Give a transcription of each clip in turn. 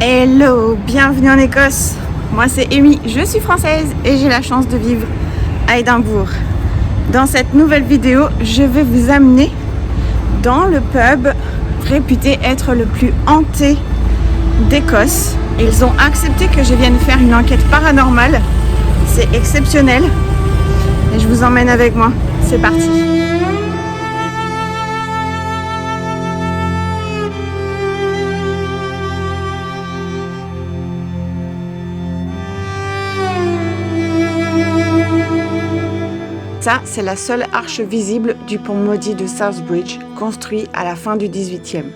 Hello, bienvenue en Écosse. Moi c'est Amy, je suis française et j'ai la chance de vivre à Édimbourg. Dans cette nouvelle vidéo, je vais vous amener dans le pub réputé être le plus hanté d'Écosse. Ils ont accepté que je vienne faire une enquête paranormale. C'est exceptionnel. Et je vous emmène avec moi. C'est parti. Ça, c'est la seule arche visible du pont maudit de Southbridge, construit à la fin du XVIIIe.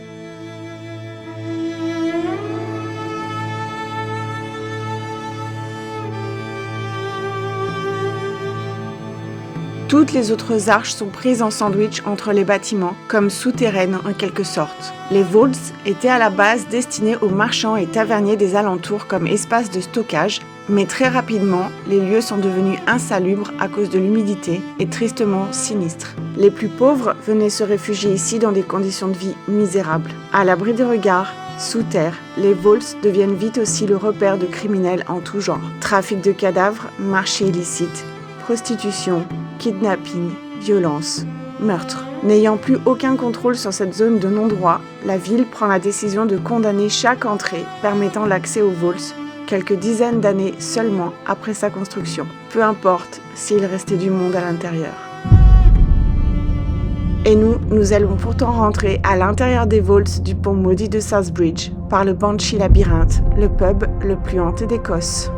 Toutes les autres arches sont prises en sandwich entre les bâtiments, comme souterraines en quelque sorte. Les vaults étaient à la base destinés aux marchands et taverniers des alentours comme espace de stockage, mais très rapidement, les lieux sont devenus insalubres à cause de l'humidité et tristement sinistres. Les plus pauvres venaient se réfugier ici dans des conditions de vie misérables. À l'abri des regards, sous terre, les vaults deviennent vite aussi le repère de criminels en tout genre. Trafic de cadavres, marché illicite, prostitution, kidnapping, violence, meurtre. N'ayant plus aucun contrôle sur cette zone de non-droit, la ville prend la décision de condamner chaque entrée permettant l'accès aux vaults quelques dizaines d'années seulement après sa construction, peu importe s'il restait du monde à l'intérieur. Et nous allons pourtant rentrer à l'intérieur des vaults du pont maudit de Southbridge par le Banshee Labyrinthe, le pub le plus hanté d'Écosse.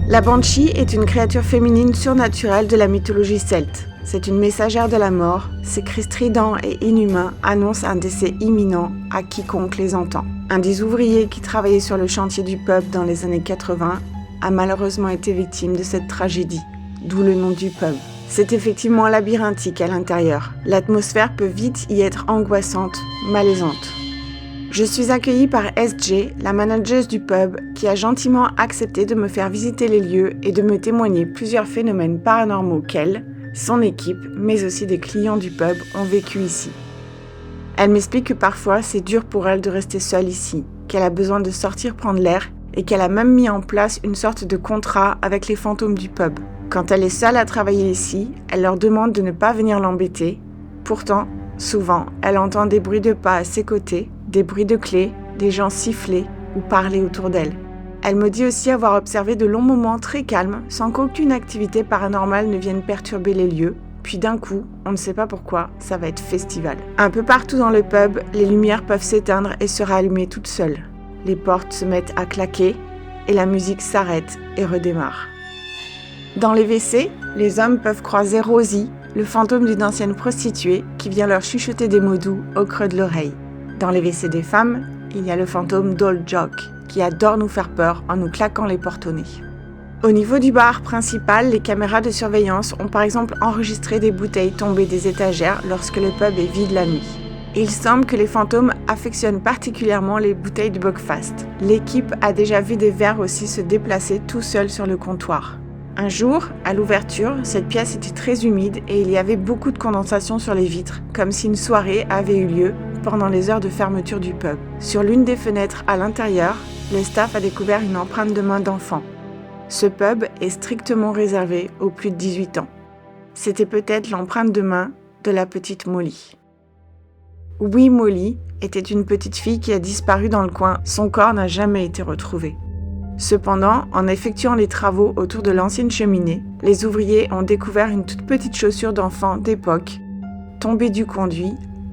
La Banshee est une créature féminine surnaturelle de la mythologie celte. C'est une messagère de la mort, ses cris stridents et inhumains annoncent un décès imminent à quiconque les entend. Un des ouvriers qui travaillait sur le chantier du pub dans les années 80 a malheureusement été victime de cette tragédie, d'où le nom du pub. C'est effectivement labyrinthique à l'intérieur. L'atmosphère peut vite y être angoissante, malaisante. Je suis accueillie par SJ, la manageuse du pub, qui a gentiment accepté de me faire visiter les lieux et de me témoigner plusieurs phénomènes paranormaux qu'elle, son équipe, mais aussi des clients du pub ont vécu ici. Elle m'explique que parfois c'est dur pour elle de rester seule ici, qu'elle a besoin de sortir prendre l'air et qu'elle a même mis en place une sorte de contrat avec les fantômes du pub. Quand elle est seule à travailler ici, elle leur demande de ne pas venir l'embêter. Pourtant, souvent, elle entend des bruits de pas à ses côtés, des bruits de clés, des gens siffler ou parler autour d'elle. Elle me dit aussi avoir observé de longs moments très calmes, sans qu'aucune activité paranormale ne vienne perturber les lieux. Puis d'un coup, on ne sait pas pourquoi, ça va être festival. Un peu partout dans le pub, les lumières peuvent s'éteindre et se rallumer toutes seules. Les portes se mettent à claquer et la musique s'arrête et redémarre. Dans les WC, les hommes peuvent croiser Rosie, le fantôme d'une ancienne prostituée qui vient leur chuchoter des mots doux au creux de l'oreille. Dans les WC des femmes, il y a le fantôme d'Old Jock, qui adore nous faire peur en nous claquant les portes au nez. Au niveau du bar principal, les caméras de surveillance ont par exemple enregistré des bouteilles tombées des étagères lorsque le pub est vide la nuit. Il semble que les fantômes affectionnent particulièrement les bouteilles de Buckfast. L'équipe a déjà vu des verres aussi se déplacer tout seuls sur le comptoir. Un jour, à l'ouverture, cette pièce était très humide et il y avait beaucoup de condensation sur les vitres, comme si une soirée avait eu lieu pendant les heures de fermeture du pub. Sur l'une des fenêtres à l'intérieur, le staff a découvert une empreinte de main d'enfant. Ce pub est strictement réservé aux plus de 18 ans. C'était peut-être l'empreinte de main de la petite Molly. Oui, Molly était une petite fille qui a disparu dans le coin. Son corps n'a jamais été retrouvé. Cependant, en effectuant les travaux autour de l'ancienne cheminée, les ouvriers ont découvert une toute petite chaussure d'enfant d'époque, tombée du conduit,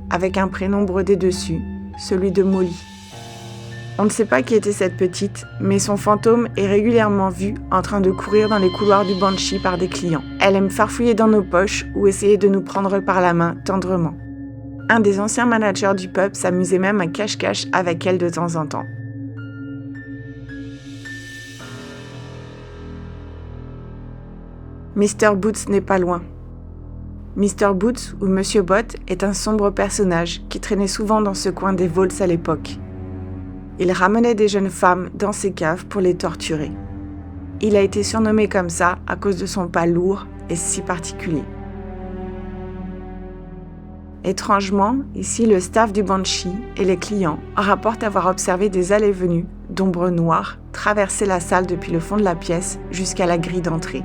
avec un prénom brodé dessus, celui de Molly. On ne sait pas qui était cette petite, mais son fantôme est régulièrement vu en train de courir dans les couloirs du Banshee par des clients. Elle aime farfouiller dans nos poches ou essayer de nous prendre par la main tendrement. Un des anciens managers du pub s'amusait même à cache-cache avec elle de temps en temps. Mr. Boots n'est pas loin. Mr. Boots, ou Monsieur Bott, est un sombre personnage qui traînait souvent dans ce coin des vaults à l'époque. Il ramenait des jeunes femmes dans ses caves pour les torturer. Il a été surnommé comme ça à cause de son pas lourd et si particulier. Étrangement, ici, le staff du Banshee et les clients rapportent avoir observé des allées-venues d'ombres noires traverser la salle depuis le fond de la pièce jusqu'à la grille d'entrée.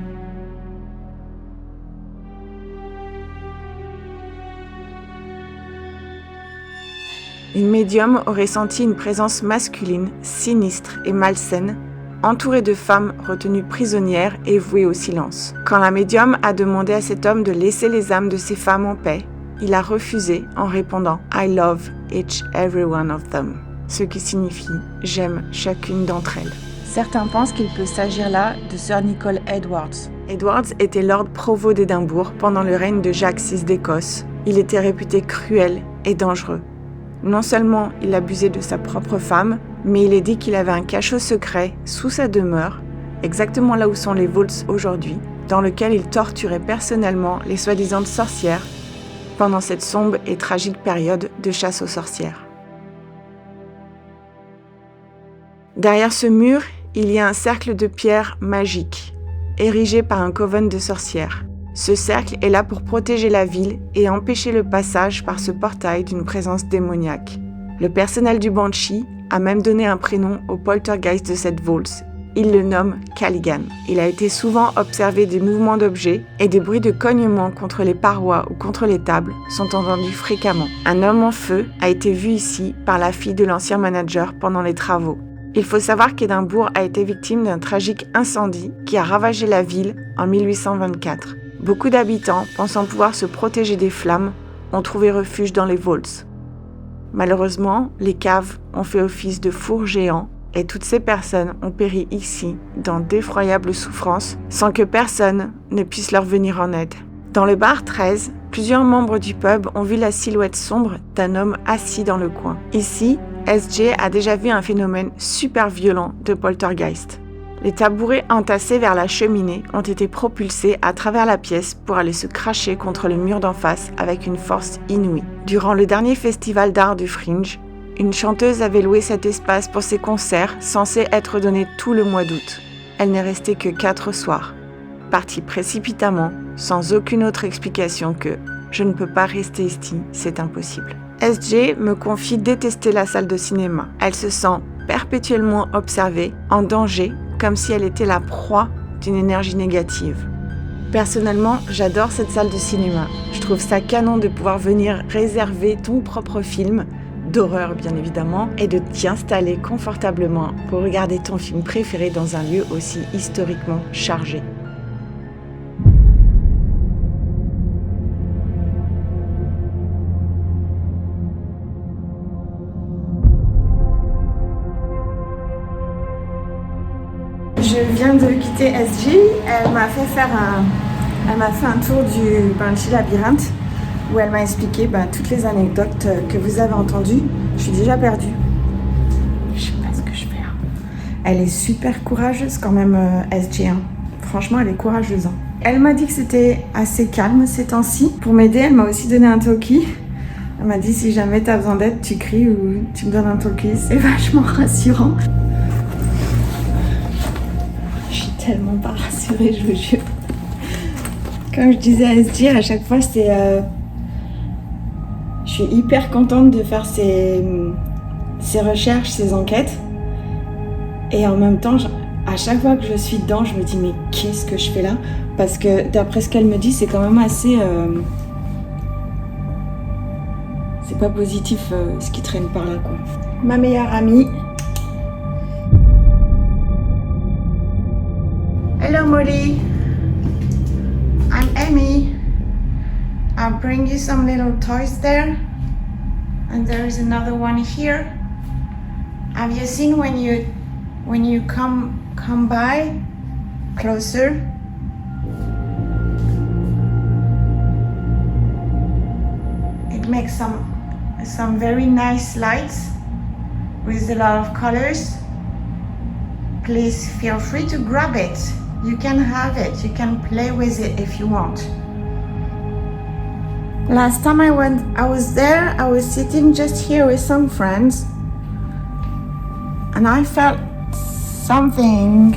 Une médium aurait senti une présence masculine, sinistre et malsaine, entourée de femmes retenues prisonnières et vouées au silence. Quand la médium a demandé à cet homme de laisser les âmes de ces femmes en paix, il a refusé en répondant « I love each every one of them », ce qui signifie « j'aime chacune d'entre elles ». Certains pensent qu'il peut s'agir là de Sir Nicol Edwards. Edwards était Lord Provost d'Édimbourg pendant le règne de Jacques VI d'Écosse. Il était réputé cruel et dangereux. Non seulement il abusait de sa propre femme, mais il est dit qu'il avait un cachot secret sous sa demeure, exactement là où sont les Vaults aujourd'hui, dans lequel il torturait personnellement les soi-disant sorcières pendant cette sombre et tragique période de chasse aux sorcières. Derrière ce mur, il y a un cercle de pierre magique, érigé par un coven de sorcières. Ce cercle est là pour protéger la ville et empêcher le passage par ce portail d'une présence démoniaque. Le personnel du Banshee a même donné un prénom au poltergeist de cette Vault. Il le nomme Callaghan. Il a été souvent observé des mouvements d'objets et des bruits de cognement contre les parois ou contre les tables sont entendus fréquemment. Un homme en feu a été vu ici par la fille de l'ancien manager pendant les travaux. Il faut savoir qu'Édimbourg a été victime d'un tragique incendie qui a ravagé la ville en 1824. Beaucoup d'habitants, pensant pouvoir se protéger des flammes, ont trouvé refuge dans les Vaults. Malheureusement, les caves ont fait office de fours géants et toutes ces personnes ont péri ici dans d'effroyables souffrances sans que personne ne puisse leur venir en aide. Dans le bar 13, plusieurs membres du pub ont vu la silhouette sombre d'un homme assis dans le coin. Ici, SJ a déjà vu un phénomène super violent de poltergeist. Les tabourets entassés vers la cheminée ont été propulsés à travers la pièce pour aller se cracher contre le mur d'en face avec une force inouïe. Durant le dernier festival d'art du Fringe, une chanteuse avait loué cet espace pour ses concerts censés être donnés tout le mois d'août. Elle n'est restée que 4 soirs. Partie précipitamment, sans aucune autre explication que « je ne peux pas rester ici, c'est impossible ». SJ me confie détester la salle de cinéma. Elle se sent perpétuellement observée, en danger, comme si elle était la proie d'une énergie négative. Personnellement, j'adore cette salle de cinéma. Je trouve ça canon de pouvoir venir réserver ton propre film, d'horreur bien évidemment, et de t'y installer confortablement pour regarder ton film préféré dans un lieu aussi historiquement chargé. Je viens de quitter SJ, elle m'a fait un tour du Banshee Labyrinthe où elle m'a expliqué toutes les anecdotes que vous avez entendues. Je suis déjà perdue. Je sais pas ce que je fais. Elle est super courageuse quand même, SJ. Franchement, elle est courageuse. Elle m'a dit que c'était assez calme ces temps-ci. Pour m'aider, elle m'a aussi donné un talkie. Elle m'a dit si jamais tu as besoin d'aide, tu cries ou tu me donnes un talkie. C'est vachement rassurant. Tellement pas rassurée, je vous jure. Comme je disais à SJ, à chaque fois, je suis hyper contente de faire ces recherches, ces enquêtes. Et en même temps, à chaque fois que je suis dedans, je me dis mais qu'est-ce que je fais là ? Parce que d'après ce qu'elle me dit, c'est quand même assez... c'est pas positif ce qui traîne par là, quoi. Ma meilleure amie... Hello Molly, I'm Amy. I'll bring you some little toys there, and there is another one here. Have you seen when you come by closer? It makes some very nice lights with a lot of colors. Please feel free to grab it. You can have it, you can play with it if you want. Last time I was there, I was sitting just here with some friends and I felt something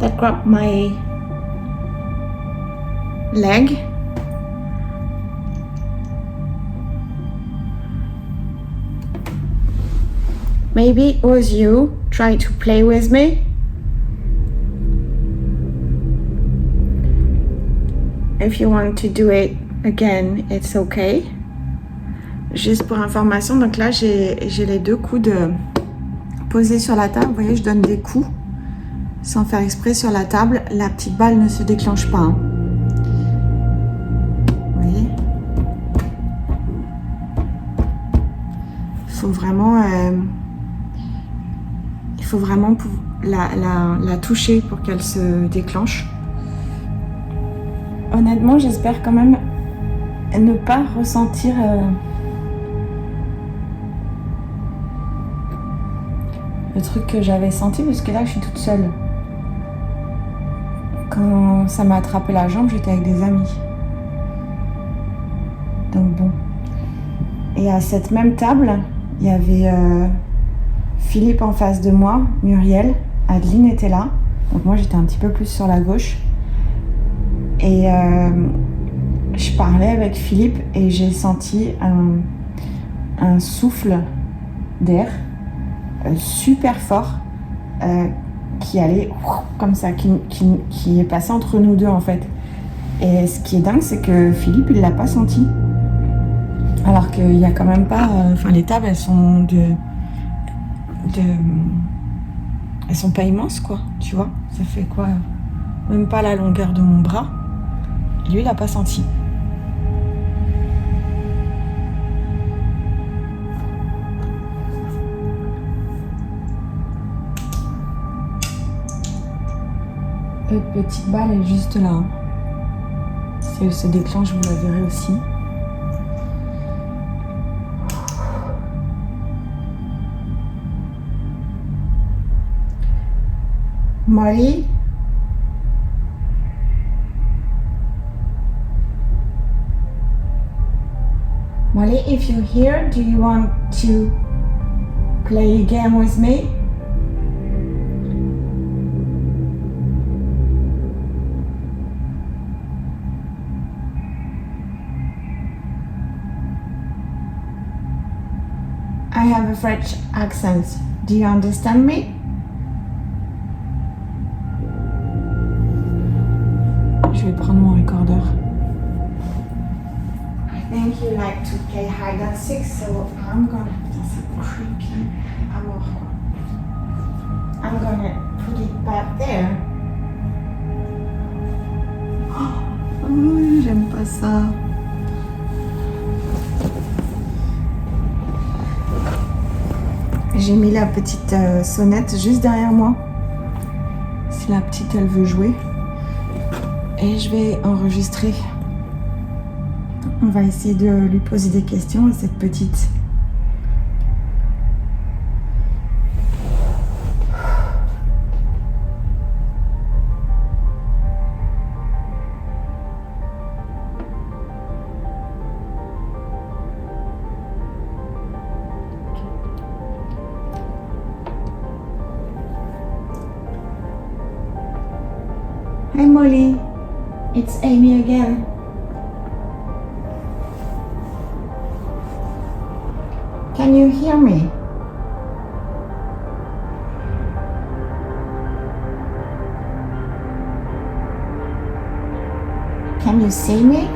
that grabbed my leg Maybe it was you trying to play with me. If you want to do it again, it's okay. Juste pour information, donc là j'ai les deux coudes posés sur la table. Vous voyez, je donne des coups sans faire exprès sur la table. La petite balle ne se déclenche pas. Hein. Vous voyez, il faut vraiment la toucher pour qu'elle se déclenche. Honnêtement, j'espère quand même ne pas ressentir le truc que j'avais senti, parce que là je suis toute seule. Quand ça m'a attrapé la jambe, j'étais avec des amis. Donc bon. Et à cette même table, il y avait Philippe en face de moi, Muriel, Adeline était là. Donc moi j'étais un petit peu plus sur la gauche. Et je parlais avec Philippe et j'ai senti un souffle d'air super fort qui allait comme ça, qui est passé entre nous deux en fait. Et ce qui est dingue, c'est que Philippe il l'a pas senti, alors qu'il y a quand même pas, les tables elles sont elles sont pas immenses quoi, tu vois, ça fait quoi, même pas la longueur de mon bras. Et lui il a pas senti. Notre petite balle est juste là. Si elle se déclenche, vous la verrez aussi. Molly? Molly, if you're here, do you want to play a game with me? I have a French accent. Do you understand me? Je vais prendre mon recorder. I think you like to play hide and seek, so I'm gonna... That's a creepy amour. I'm gonna put it back there. Oh, j'aime pas ça. J'ai mis la petite sonnette juste derrière moi, si la petite elle veut jouer, et je vais enregistrer. On va essayer de lui poser des questions à cette petite. Hi Molly, it's Amy again. Can you hear me? Can you see me?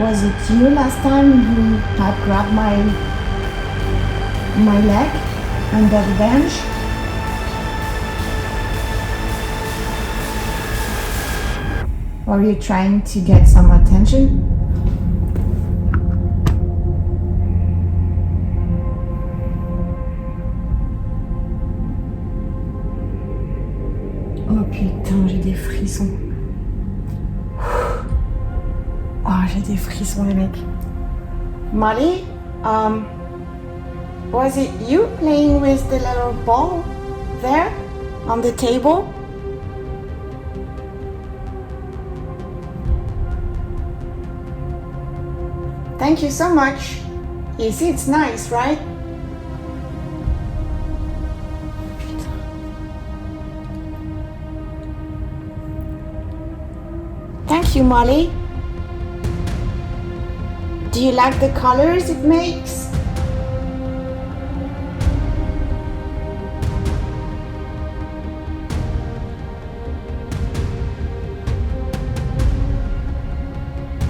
Was it you last time who had grabbed my leg under the bench? Were you trying to get some attention? Oh putain, j'ai des frissons. Oh, j'ai des frissons, les mecs. Molly, was it you playing with the little ball there on the table? Thank you so much. You see, it's nice, right? with you, Molly? Do you like the colors it makes?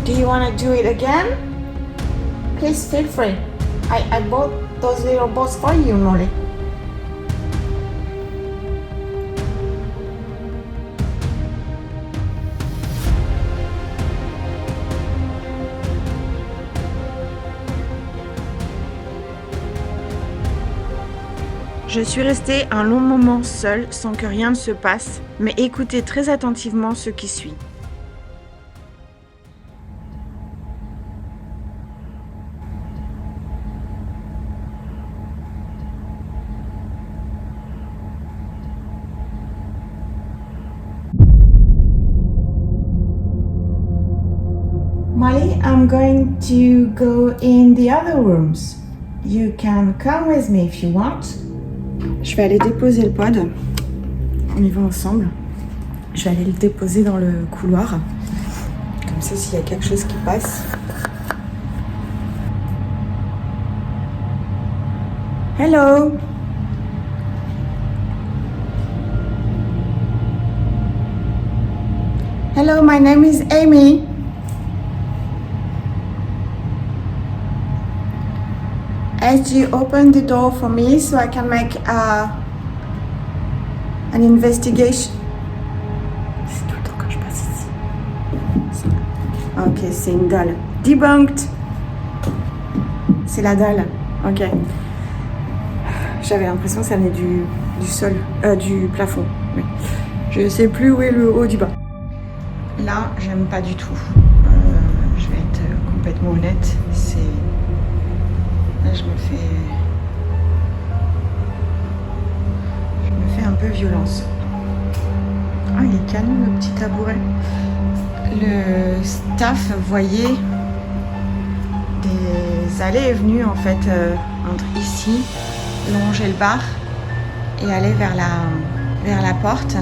Do you want to do it again? Please feel free. I bought those little balls for you, Molly. Je suis restée un long moment seule sans que rien ne se passe, mais écoutez très attentivement ce qui suit. Molly, I'm going to go in the other rooms. You can come with me if you want. Je vais aller déposer le pod. On y va ensemble. Je vais aller le déposer dans le couloir. Comme ça, s'il y a quelque chose qui passe. Hello. Hello, my name is Amy. As you open the door for me so I can make an investigation. C'est tout le temps quand je passe ici. Ok, c'est une dalle. Debunked. C'est la dalle. Ok. J'avais l'impression que ça venait du sol, du plafond. Oui. Je sais plus où est le haut du bas. Là, j'aime pas du tout. Je vais être complètement honnête. Là, je me fais un peu violence. Ah, il est canon le petit tabouret. Le staff voyait des allées et venues en fait entre ici, longer le bar et aller vers la porte.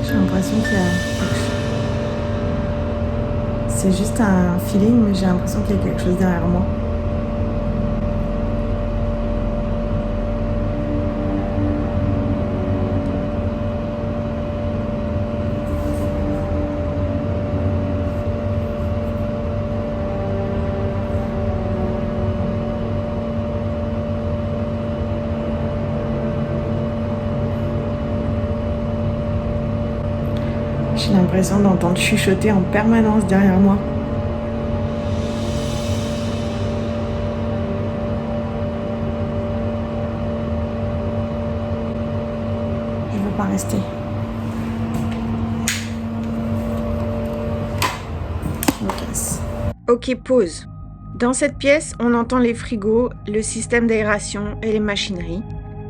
J'ai l'impression qu'il y a... C'est juste un feeling, mais j'ai l'impression qu'il y a quelque chose derrière moi. J'ai l'impression d'entendre chuchoter en permanence derrière moi. Je veux pas rester. Je me casse. Ok, pause. Dans cette pièce, on entend les frigos, le système d'aération et les machineries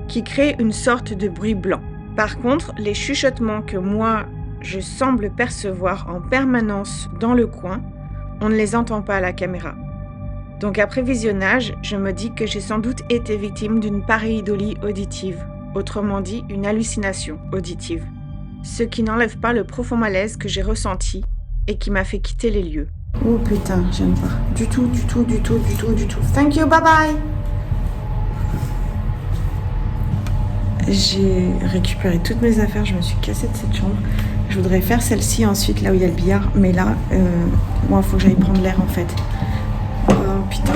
qui créent une sorte de bruit blanc. Par contre, les chuchotements que moi, je semble percevoir en permanence dans le coin, on ne les entend pas à la caméra. Donc après visionnage, je me dis que j'ai sans doute été victime d'une pareidolie auditive, autrement dit une hallucination auditive. Ce qui n'enlève pas le profond malaise que j'ai ressenti et qui m'a fait quitter les lieux. Oh putain, j'aime pas. Du tout. Thank you, bye bye. J'ai récupéré toutes mes affaires, je me suis cassée de cette chambre. Je voudrais faire celle-ci ensuite, là où il y a le billard. Mais là, moi, il faut que j'aille prendre l'air, en fait. Oh putain,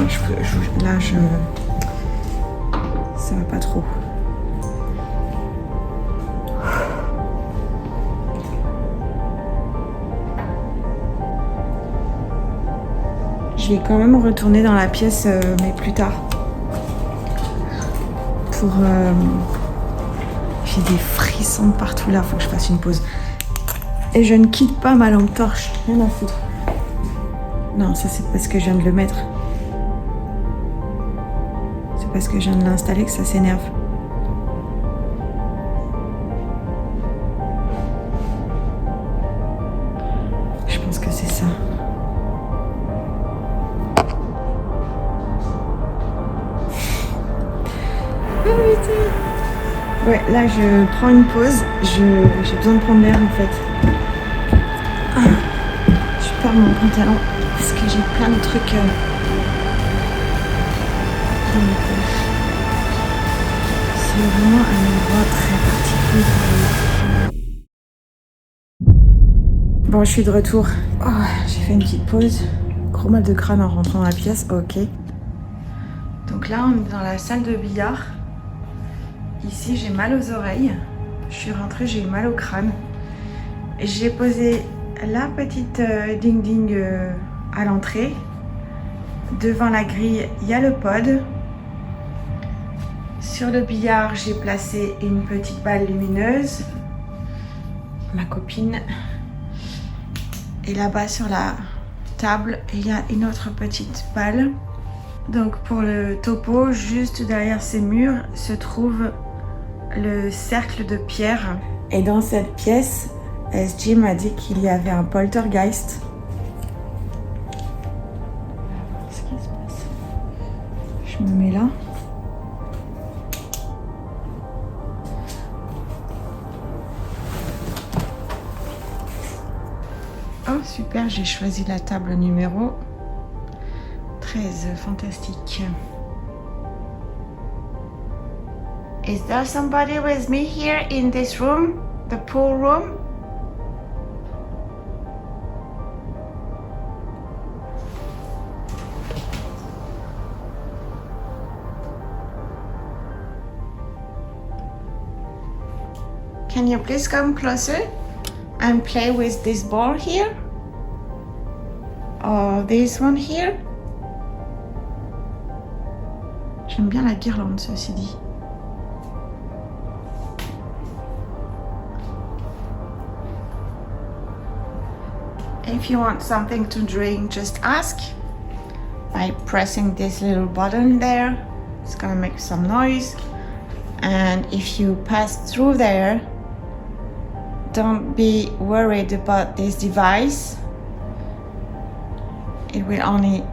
ça va pas trop. Je vais quand même retourner dans la pièce, mais plus tard. Pour... J'ai des frissons partout là, faut que je fasse une pause. Et je ne quitte pas ma lampe torche, rien à foutre. Non, ça c'est parce que je viens de le mettre. C'est parce que je viens de l'installer que ça s'énerve. Je pense que c'est ça. Ouais, là je prends une pause, j'ai besoin de prendre l'air en fait. Je perds mon pantalon parce que j'ai plein de trucs dans mes poches. C'est vraiment un endroit très particulier. Bon, je suis de retour. Oh, j'ai fait une petite pause. Gros mal de crâne en rentrant dans la pièce, ok. Donc là, on est dans la salle de billard. Ici, j'ai mal aux oreilles. Je suis rentrée, j'ai eu mal au crâne. J'ai posé la petite ding-ding à l'entrée. Devant la grille, il y a le pod. Sur le billard, j'ai placé une petite balle lumineuse. Ma copine. Et là-bas, sur la table, il y a une autre petite balle. Donc pour le topo, juste derrière ces murs, se trouve le cercle de pierre. Et dans cette pièce, SG m'a dit qu'il y avait un poltergeist. Qu'est-ce qui se passe? Je me mets là. Oh super, j'ai choisi la table numéro 13, fantastique. Is there somebody with me here in this room? The pool room? Can you please come closer and play with this ball here? Or this one here? J'aime bien la guirlande, ceci dit. If you want something to drink, just ask by pressing this little button there. It's gonna make some noise. And if you pass through there, don't be worried about this device. It will only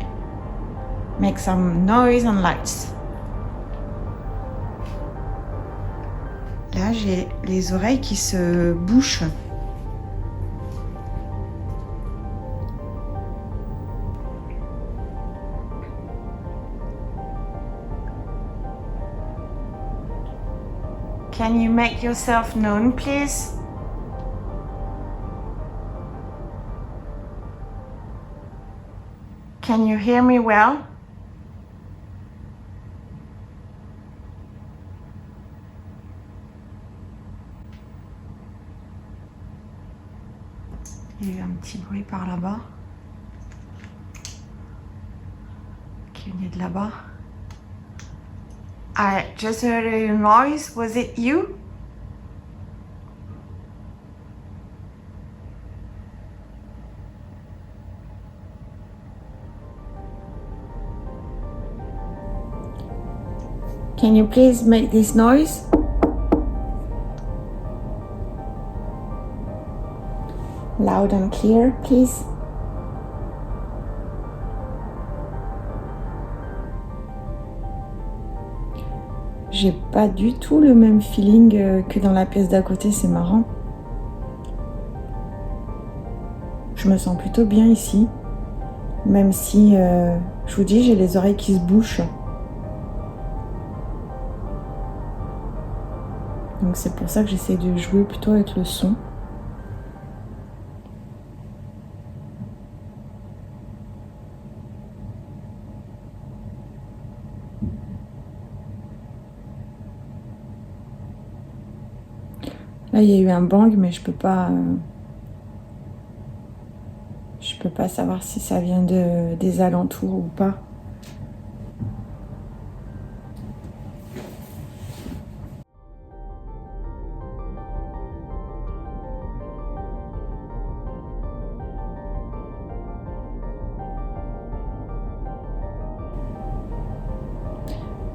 make some noise and lights. Là, j'ai les oreilles qui se bouchent. Can you make yourself known, please? Can you hear me well? Il y a eu un petit bruit par là-bas qui venait de là-bas. I just heard a noise. Was it you? Can you please make this noise? Loud and clear, please. J'ai pas du tout le même feeling que dans la pièce d'à côté, c'est marrant. Je me sens plutôt bien ici, même si, je vous dis, j'ai les oreilles qui se bouchent. Donc c'est pour ça que j'essaie de jouer plutôt avec le son. Là, il y a eu un bang, mais je peux pas savoir si ça vient des alentours ou pas.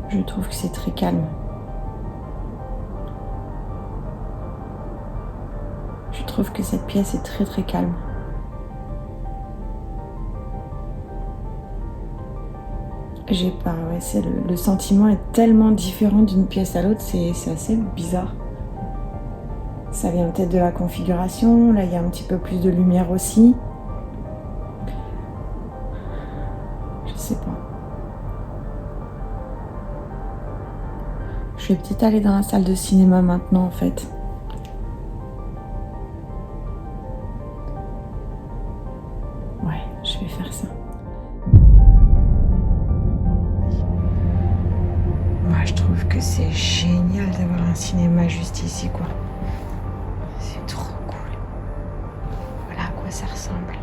Je trouve que c'est très calme. Je trouve que cette pièce est très très calme. J'ai pas, ouais, le sentiment est tellement différent d'une pièce à l'autre, c'est assez bizarre. Ça vient peut-être de la configuration, là il y a un petit peu plus de lumière aussi. Je sais pas. Je vais peut-être aller dans la salle de cinéma maintenant en fait. Ouais, je vais faire ça. Moi je trouve que c'est génial d'avoir un cinéma juste ici quoi. C'est trop cool. Voilà à quoi ça ressemble.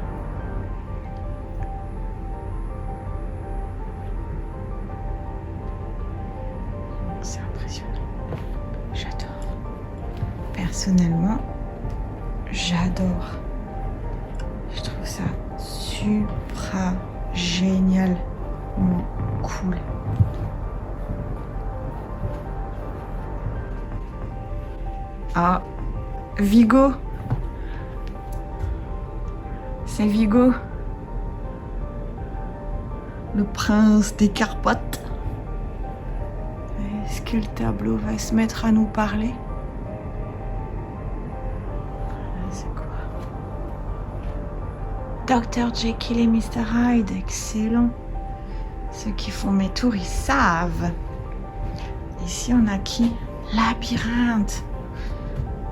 C'est impressionnant. J'adore. Personnellement, j'adore. Je trouve ça super génial. Cool. Ah, Vigo. C'est Vigo. Le prince des Carpates. Est-ce que le tableau va se mettre à nous parler? C'est quoi? Dr. Jekyll et Mr. Hyde, excellent. Ceux qui font mes tours, ils savent. Ici, on a qui? Labyrinthe.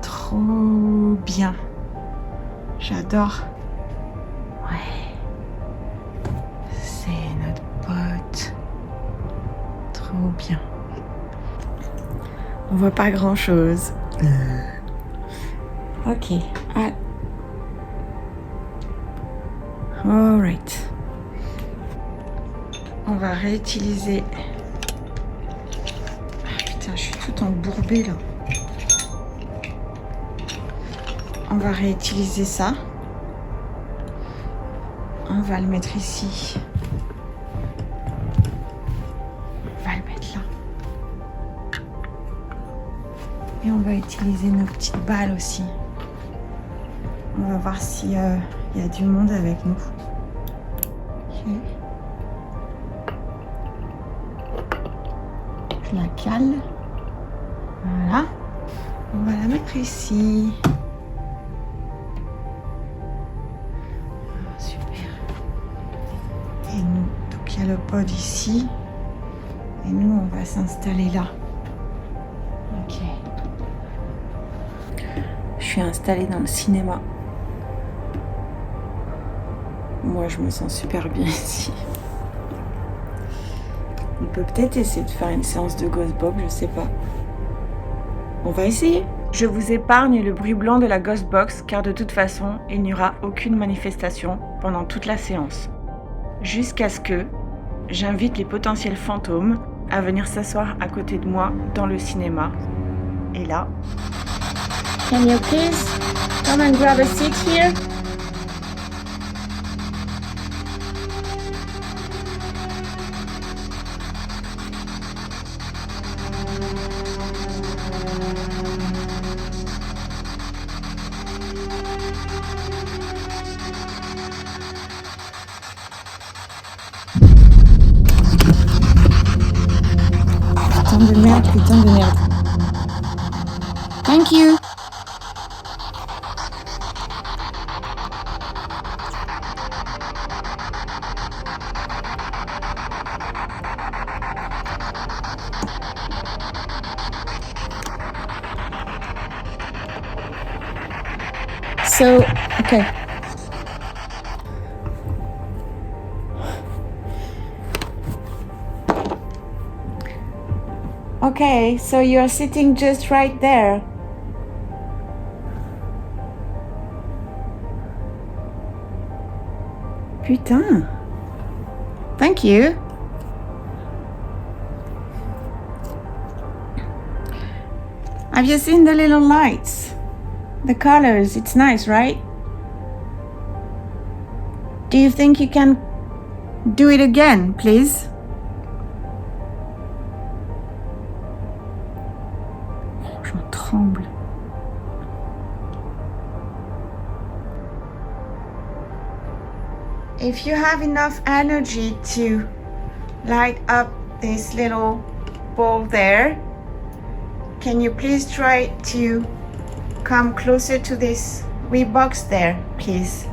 Trop bien. J'adore. Ouais. C'est notre pote. Trop bien. On voit pas grand chose. Ok. Alright. On va réutiliser. Ah putain, je suis tout embourbée là. On va réutiliser ça. On va le mettre ici. On va le mettre là. Et on va utiliser nos petites balles aussi. On va voir s'il y a du monde avec nous. Okay. Je la cale. Voilà. On va la mettre ici. Super. Et nous, donc il y a le pod ici. Et nous, on va s'installer là. Ok. Je suis installée dans le cinéma. Moi, je me sens super bien ici. On peut peut-être essayer de faire une séance de Ghost Box, je sais pas. On va essayer. Je vous épargne le bruit blanc de la Ghost Box car de toute façon, il n'y aura aucune manifestation pendant toute la séance. Jusqu'à ce que j'invite les potentiels fantômes à venir s'asseoir à côté de moi dans le cinéma. Et là... Can you please come and grab a seat here? Putain de merde. Thank you. So, okay. Okay, so you're sitting just right there. Putain. Thank you. Have you seen the little lights? The colors, it's nice, right? Do you think you can do it again, please? J'en tremble. If you have enough energy to light up this little ball there. Can you please try to come closer to this wee box there, please?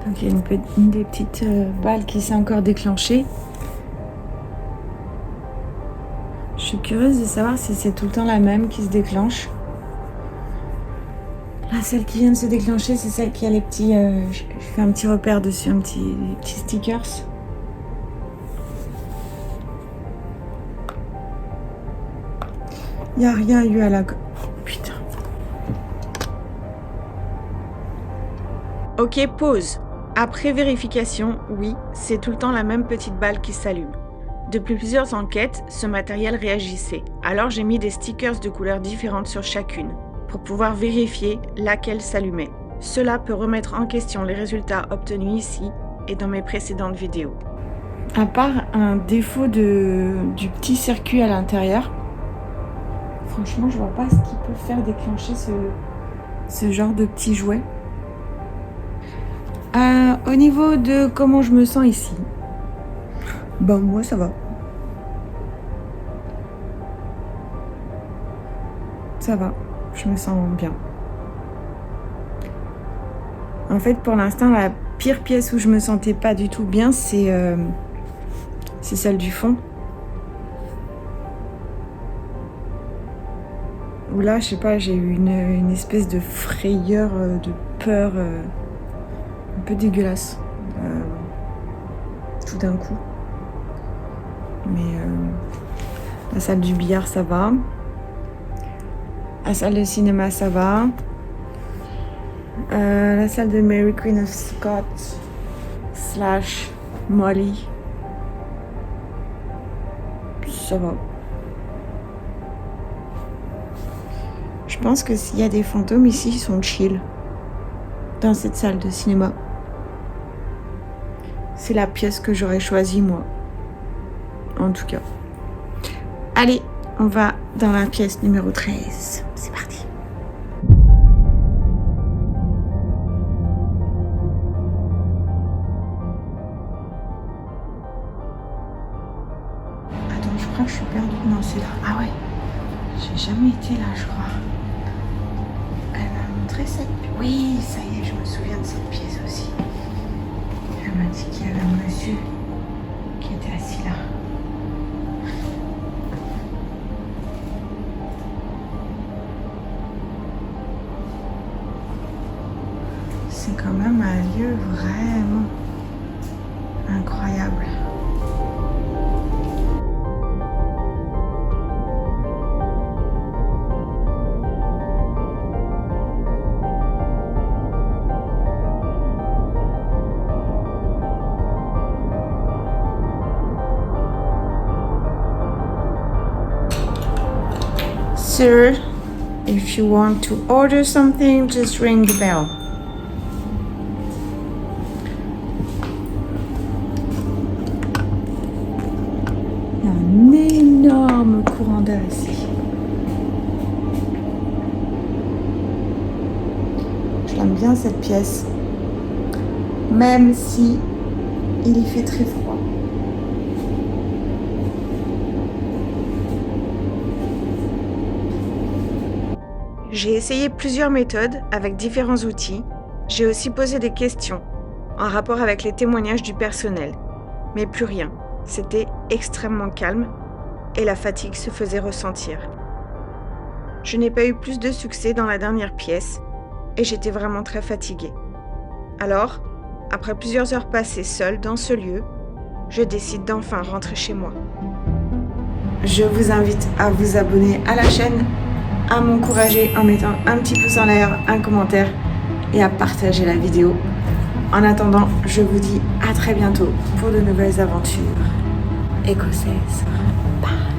Donc il y a une des petites balles qui s'est encore déclenchée. Je suis curieuse de savoir si c'est tout le temps la même qui se déclenche. Là, celle qui vient de se déclencher, c'est celle qui a les petits... je fais un petit repère dessus, des petits stickers. Il n'y a rien eu à la... Putain. Ok, pause. Après vérification, oui, c'est tout le temps la même petite balle qui s'allume. Depuis plusieurs enquêtes, ce matériel réagissait. Alors j'ai mis des stickers de couleurs différentes sur chacune, pour pouvoir vérifier laquelle s'allumait. Cela peut remettre en question les résultats obtenus ici et dans mes précédentes vidéos. À part un défaut du petit circuit à l'intérieur, franchement je vois pas ce qui peut faire déclencher ce genre de petit jouet. Au niveau de comment je me sens ici, ben moi ça va. Ça va, je me sens bien. En fait, pour l'instant, la pire pièce où je me sentais pas du tout bien, c'est celle du fond. Où là, je sais pas, j'ai eu une espèce de frayeur, de peur, un peu dégueulasse, tout d'un coup. Mais la salle du billard, ça va. La salle de cinéma, ça va. La salle de Mary Queen of Scots / Molly, ça va. Je pense que s'il y a des fantômes ici, ils sont chill dans cette salle de cinéma. C'est la pièce que j'aurais choisie moi, en tout cas. Allez, on va dans la pièce numéro 13. C'est parti. Attends, je crois que je suis perdue. Non, c'est là. Ah ouais. J'ai jamais été là, je crois. Elle m'a montré cette... Oui, ça y est, je me souviens de cette pièce aussi. Elle m'a dit qu'il y avait un monsieur qui était assis là. C'est quand même un lieu vraiment incroyable. Sir, if you want to order something, just ring the bell. Il y a un énorme courant d'air ici. J'aime bien cette pièce, même si il y fait très froid. J'ai essayé plusieurs méthodes avec différents outils. J'ai aussi posé des questions en rapport avec les témoignages du personnel, mais plus rien. C'était extrêmement calme et la fatigue se faisait ressentir. Je n'ai pas eu plus de succès dans la dernière pièce et j'étais vraiment très fatiguée. Alors, après plusieurs heures passées seule dans ce lieu, je décide d'enfin rentrer chez moi. je vous invite à vous abonner à la chaîne, à m'encourager en mettant un petit pouce en l'air, un commentaire et à partager la vidéo. En attendant, je vous dis à très bientôt pour de nouvelles aventures écossaises. Bye.